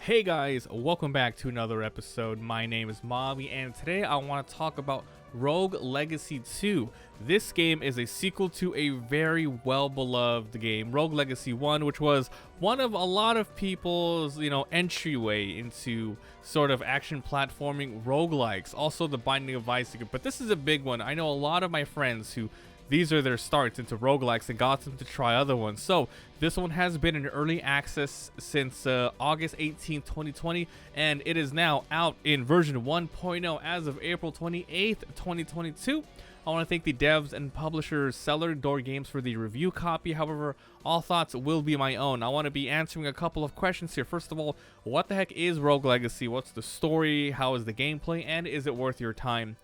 Hey guys, welcome back to another episode. My name is Mabi, and today I want to talk about Rogue Legacy 2. This game is a sequel to a very well-beloved game, Rogue Legacy 1, which was one of a lot of people's, entryway into sort of action platforming roguelikes, also the Binding of Isaac. But this is a big one. I know a lot of my friends who these are their starts into roguelikes and got them to try other ones. So this one has been in early access since August 18, 2020, and it is now out in version 1.0 as of April 28th, 2022. I want to thank the devs and publishers Cellar Door Games for the review copy. However, all thoughts will be my own. I want to be answering a couple of questions here. First of all, what the heck is Rogue Legacy? What's the story? How is the gameplay? And is it worth your time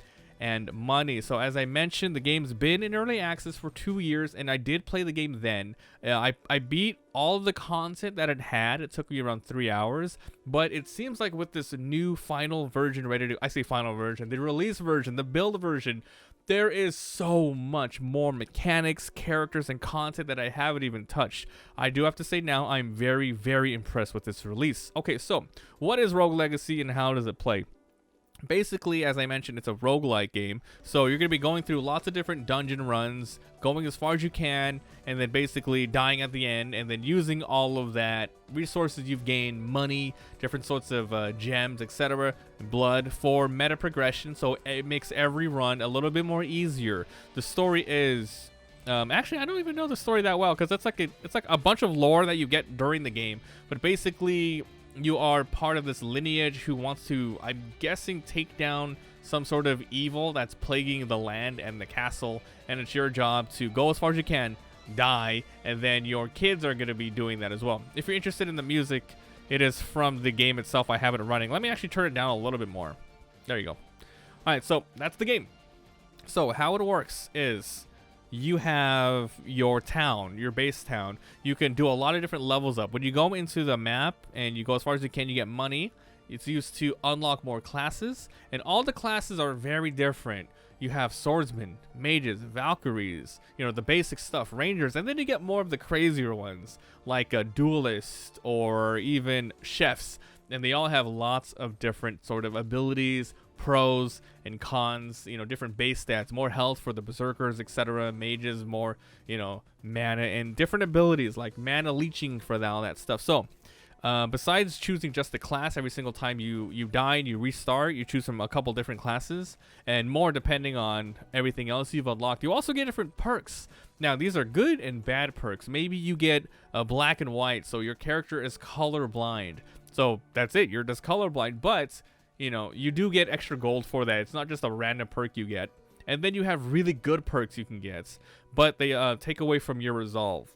and money? So as I mentioned, the game's been in early access for 2 years, and I did play the game then. I beat all of the content that it had. It took me around 3 hours, but it seems like with this new final version ready to, I say final version, the release version, the build version, there is so much more mechanics, characters, and content that I haven't even touched. I do have to say now, I'm very, very impressed with this release. Okay, so what is Rogue Legacy and how does it play? Basically, as I mentioned, it's a roguelike game, so you're going to be going through lots of different dungeon runs, going as far as you can, and then basically dying at the end, and then using all of that resources you've gained, money, different sorts of gems, etc., blood, for meta progression, so it makes every run a little bit more easier. The story is... actually, I don't even know the story that well, because it's like a bunch of lore that you get during the game, but basically you are part of this lineage who wants to, I'm guessing, take down some sort of evil that's plaguing the land and the castle, and it's your job to go as far as you can, die, and then your kids are going to be doing that as well. If you're interested in the music, it is from the game itself. I have it running. Let me actually turn it down a little bit more. There you go. Alright, so that's the game. So how it works is you have your town, your base town. You can do a lot of different levels up. When you go into the map and you go as far as you can, you get money. It's used to unlock more classes, and all the classes are very different. You have swordsmen, mages, valkyries, the basic stuff, rangers, and then you get more of the crazier ones, like a duelist or even chefs, and they all have lots of different sort of abilities, pros and cons, different base stats, more health for the berserkers, etc. Mages, more, mana, and different abilities like mana leeching for all that stuff. So besides choosing just the class every single time you die and you restart, you choose from a couple different classes and more depending on everything else you've unlocked. You also get different perks. Now these are good and bad perks. Maybe you get a black and white, so your character is colorblind, so that's it, you're just colorblind, but you do get extra gold for that. It's not just a random perk you get. And then you have really good perks you can get, but they take away from your resolve.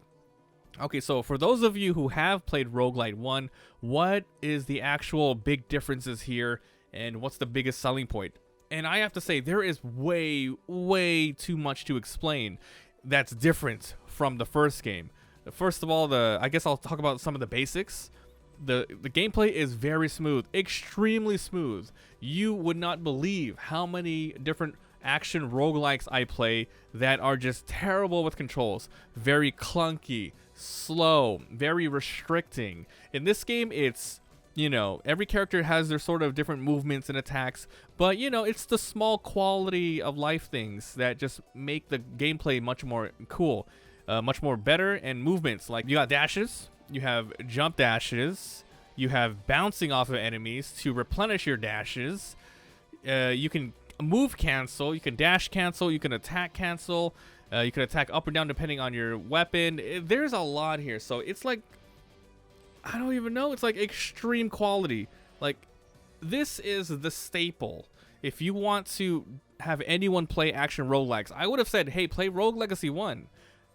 Okay, so for those of you who have played rogue-lite 1, what is the actual big differences here, and what's the biggest selling point? And I have to say, there is way, way too much to explain that's different from the first game. First of all, I guess I'll talk about some of the basics. The gameplay is very smooth, extremely smooth. You would not believe how many different action roguelikes I play that are just terrible with controls. Very clunky, slow, very restricting. In this game, it's, every character has their sort of different movements and attacks, but, it's the small quality of life things that just make the gameplay much more cool, much more better, and movements. Like, you got dashes, you have jump dashes, you have bouncing off of enemies to replenish your dashes, you can move cancel, you can dash cancel, you can attack cancel, you can attack up or down depending on your weapon. There's a lot here, so it's like, I don't even know, it's like extreme quality. Like, this is the staple. If you want to have anyone play action roguelikes, I would have said, hey, play Rogue Legacy 1.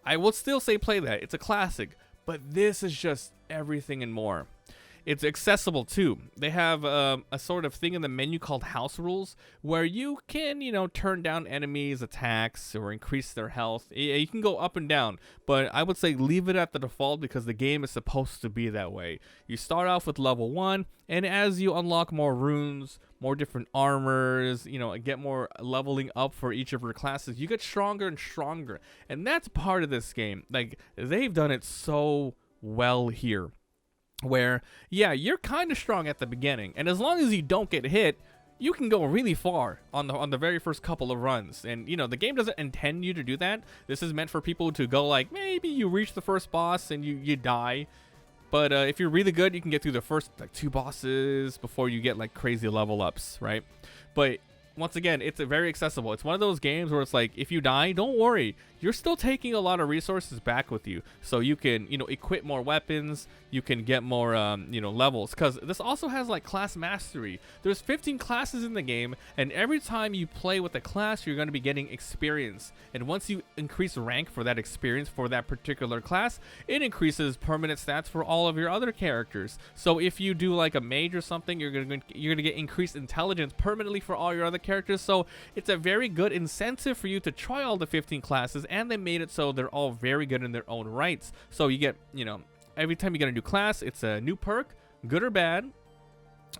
I will still say play that, it's a classic. But this is just everything and more. It's accessible too. They have a sort of thing in the menu called house rules where you can, turn down enemies' attacks or increase their health. You can go up and down, but I would say leave it at the default because the game is supposed to be that way. You start off with level 1, and as you unlock more runes, more different armors, get more leveling up for each of your classes, you get stronger and stronger. And that's part of this game. Like, they've done it so well here. where, yeah, you're kind of strong at the beginning, and as long as you don't get hit, you can go really far on the very first couple of runs. And you know, the game doesn't intend you to do that. This is meant for people to go like, maybe you reach the first boss and you die, but if you're really good, you can get through the first like 2 bosses before you get like crazy level ups, right? But once again, it's very accessible. It's one of those games where it's like, if you die, don't worry, you're still taking a lot of resources back with you, so you can, you know, equip more weapons, you can get more you know, levels, because this also has like class mastery. There's 15 classes in the game, and every time you play with a class, you're going to be getting experience, and once you increase rank for that experience for that particular class, it increases permanent stats for all of your other characters. So if you do like a mage or something, you're gonna get increased intelligence permanently for all your other characters. So it's a very good incentive for you to try all the 15 classes, and they made it so they're all very good in their own rights. So you get, you know, every time you get a new class, it's a new perk, good or bad,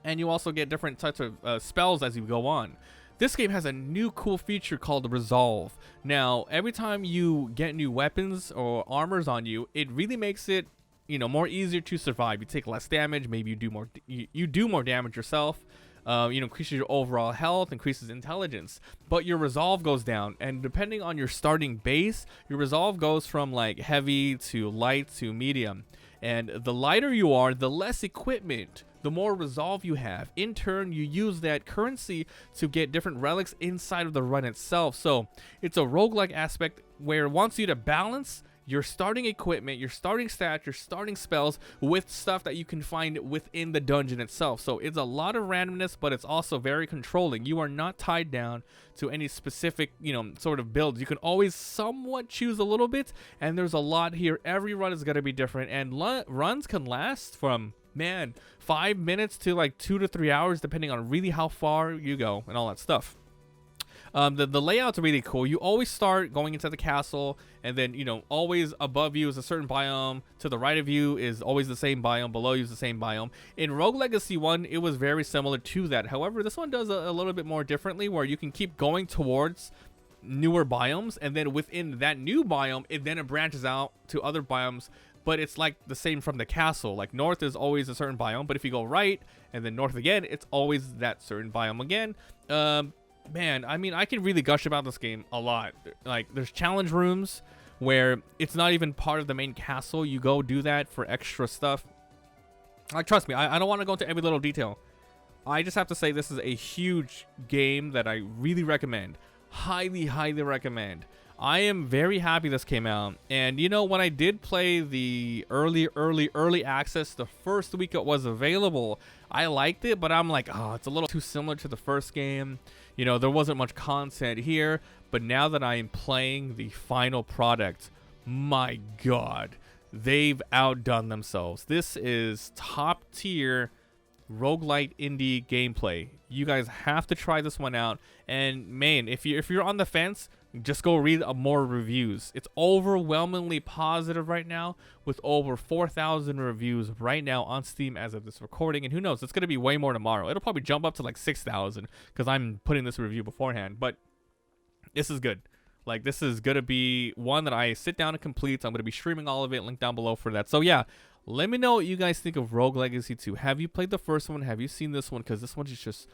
and you also get different types of spells as you go on. This game has a new cool feature called Resolve. Now, every time you get new weapons or armors on you, it really makes it, you know, more easier to survive. You take less damage, maybe you do more damage yourself. You know, increases your overall health, increases intelligence, but your resolve goes down, and depending on your starting base, your resolve goes from like heavy to light to medium, and the lighter you are, the less equipment, the more resolve you have. In turn, you use that currency to get different relics inside of the run itself. So it's a roguelike aspect where it wants you to balance your starting equipment, your starting stats, your starting spells with stuff that you can find within the dungeon itself. So it's a lot of randomness, but it's also very controlling. You are not tied down to any specific, you know, sort of builds. You can always somewhat choose a little bit, and there's a lot here. Every run is going to be different, and runs can last from, man, 5 minutes to like 2 to 3 hours, depending on really how far you go and all that stuff. The layout's really cool. You always start going into the castle, and then, you know, always above you is a certain biome, to the right of you is always the same biome, below you is the same biome. In Rogue Legacy 1, it was very similar to that. However, this one does a little bit more differently, where you can keep going towards newer biomes, and then within that new biome, it branches out to other biomes, but it's like the same from the castle. Like north is always a certain biome, but if you go right and then north again, it's always that certain biome again. Man, I mean, I can really gush about this game a lot. Like, there's challenge rooms where it's not even part of the main castle. You go do that for extra stuff. Like, trust me, I don't want to go into every little detail. I just have to say this is a huge game that I really recommend. Highly, highly recommend. I am very happy this came out. And, you know, when I did play the early access the first week it was available, I liked it, but I'm like, oh, it's a little too similar to the first game. You know, there wasn't much content here, but now that I am playing the final product, my God, they've outdone themselves. This is top tier roguelite indie gameplay. You guys have to try this one out. And man, if you're on the fence, just go read more reviews. It's overwhelmingly positive right now, with over 4,000 reviews right now on Steam as of this recording. And who knows, it's going to be way more tomorrow. It'll probably jump up to like 6,000 because I'm putting this review beforehand. But this is good. Like, this is going to be one that I sit down and complete. I'm going to be streaming all of it. Link down below for that. So yeah, let me know what you guys think of Rogue Legacy 2. Have you played the first one? Have you seen this one? Because this one is just,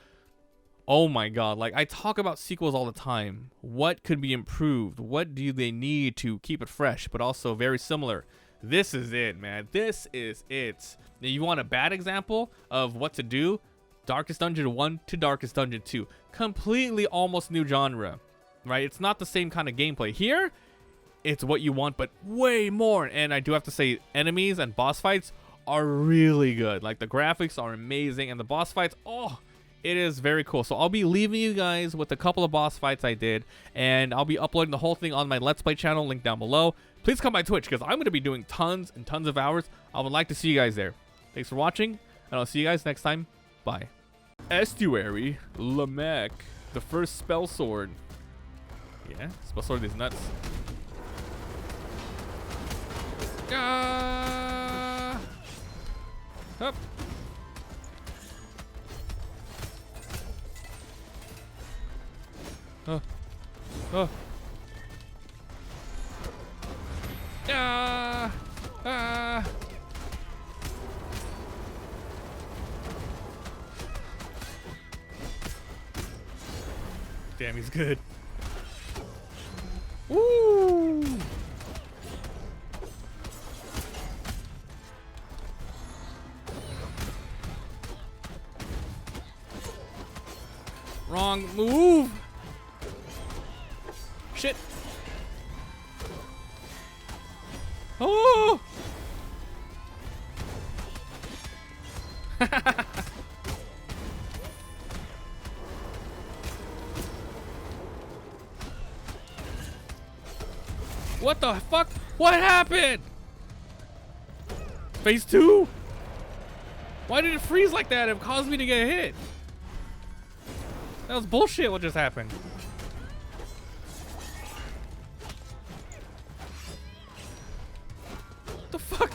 oh my God. Like, I talk about sequels all the time. What could be improved? What do they need to keep it fresh, but also very similar? This is it, man. This is it. Now, you want a bad example of what to do? Darkest Dungeon 1 to Darkest Dungeon 2. Completely almost new genre, right? It's not the same kind of gameplay. Here, it's what you want, but way more. And I do have to say, enemies and boss fights are really good. Like, the graphics are amazing, and the boss fights, oh, it is very cool. So I'll be leaving you guys with a couple of boss fights I did, and I'll be uploading the whole thing on my Let's Play channel, link down below. Please come by Twitch, because I'm going to be doing tons and tons of hours. I would like to see you guys there. Thanks for watching, and I'll see you guys next time. Bye. Estuary, Lamech, the first spell sword. Yeah, spell sword is nuts. Up. Oh. Ah. Ah. Damn, he's good. Woo! Wrong move. Shit. Oh! What the fuck? What happened? Phase 2? Why did it freeze like that? It caused me to get hit. That was bullshit what just happened. What the fuck?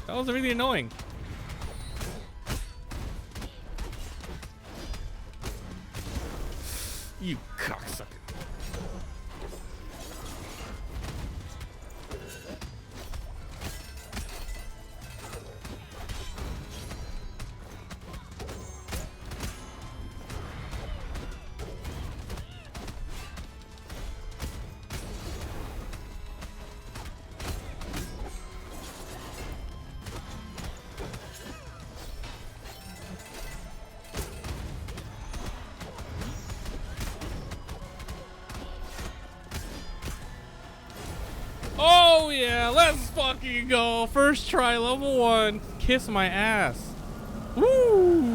That was really annoying. You cocksucker. Oh yeah, let's fucking go. First try, level 1. Kiss my ass. Woo!